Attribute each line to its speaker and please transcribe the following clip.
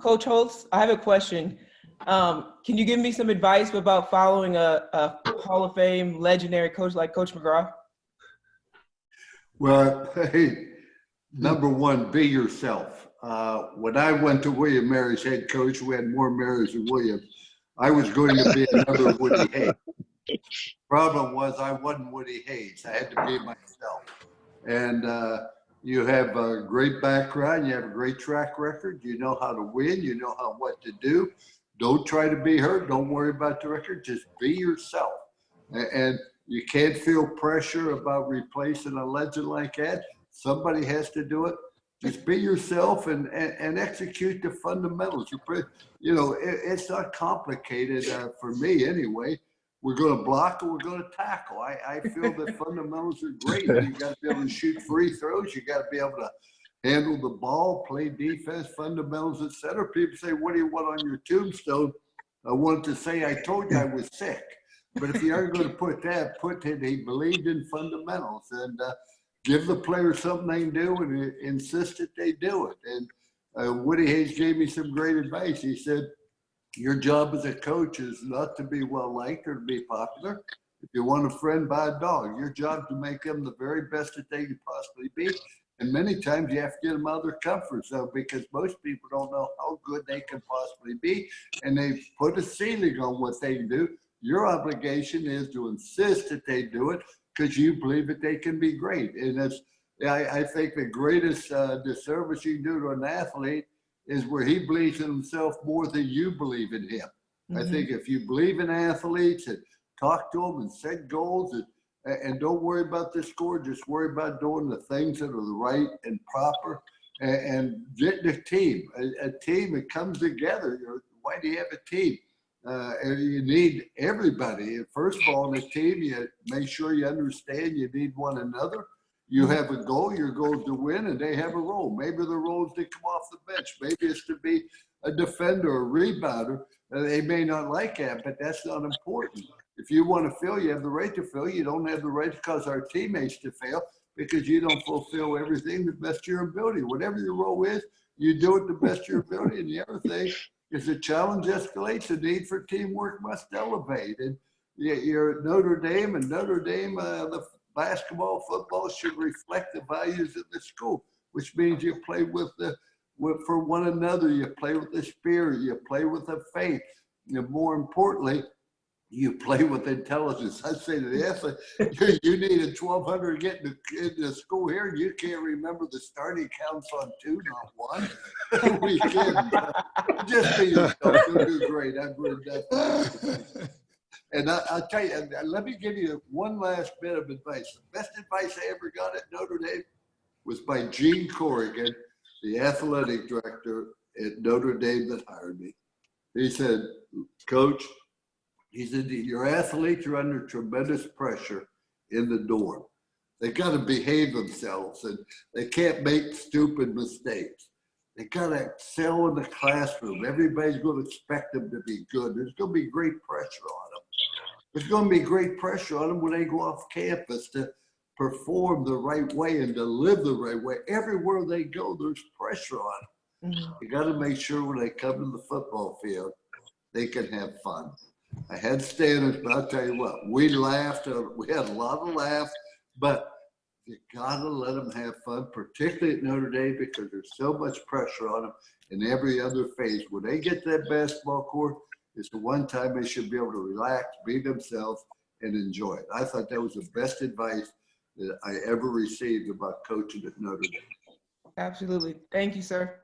Speaker 1: Coach Holtz, I have a question. Can you give me some advice about following a Hall of Fame legendary coach like Coach McGraw?
Speaker 2: Well, hey, number one, be yourself. When I went to William Mary's head coach, we had more Marys than William. I was going to be another Woody Hayes. Problem was I wasn't Woody Hayes. I had to be myself. And you have a great background. You have a great track record. You know how to win. You know what to do. Don't try to be her. Don't worry about the record. Just be yourself. And you can't feel pressure about replacing a legend like that. Somebody has to do it. Just be yourself and execute the fundamentals. It's not complicated for me anyway. We're going to block or we're going to tackle. I feel that fundamentals are great. You got to be able to shoot free throws. You got to be able to handle the ball, play defense, fundamentals, etc. People say, "What do you want on your tombstone?" I wanted to say, "I told you I was sick." But if you are going to put that he believed in fundamentals and give the players something they can do and insist that they do it. And Woody Hayes gave me some great advice. He said, your job as a coach is not to be well-liked or to be popular. If you want a friend, buy a dog. Your job is to make them the very best that they can possibly be. And many times you have to get them out of their comfort zone because most people don't know how good they can possibly be. And they put a ceiling on what they can do. Your obligation is to insist that they do it because you believe that they can be great. And I think the greatest disservice you can do to an athlete is where he believes in himself more than you believe in him. Mm-hmm. I think if you believe in athletes and talk to them and set goals and don't worry about the score, just worry about doing the things that are the right and proper and get the team, a team that comes together. Why do you have a team? And you need everybody. First of all, in a team, you make sure you understand you need one another. You have a goal, your goal is to win, and they have a role. Maybe the role is to come off the bench. Maybe it's to be a defender or a rebounder. They may not like that, but that's not important. If you want to fail, you have the right to fail. You don't have the right to cause our teammates to fail because you don't fulfill everything to the best of your ability. Whatever your role is, you do it to the best of your ability. And the other thing is the challenge escalates, the need for teamwork must elevate. And you're at Notre Dame, and Notre Dame, the basketball, football should reflect the values of the school, which means you play for one another, you play with the spirit, you play with the faith. And more importantly, you play with intelligence. I say to the athlete, you need a 1,200 to get into school here, and you can't remember the starting counts on 2, not 1. We can just be yourself. You'll do great. I've heard that. And I'll tell you, let me give you one last bit of advice. The best advice I ever got at Notre Dame was by Gene Corrigan, the athletic director at Notre Dame that hired me. He said, Coach, he said, your athletes are under tremendous pressure in the dorm. They got to behave themselves and they can't make stupid mistakes. They got to excel in the classroom. Everybody's going to expect them to be good. There's going to be great pressure on them. There's going to be great pressure on them when they go off campus to perform the right way and to live the right way. Everywhere they go, there's pressure on them. Mm-hmm. You got to make sure when they come to the football field, they can have fun. I had standards, but I'll tell you what, we laughed. We had a lot of laughs, but you got to let them have fun, particularly at Notre Dame, because there's so much pressure on them in every other phase. When they get to that basketball court, it's the one time they should be able to relax, be themselves, and enjoy it. I thought that was the best advice that I ever received about coaching at Notre Dame.
Speaker 1: Absolutely. Thank you, sir.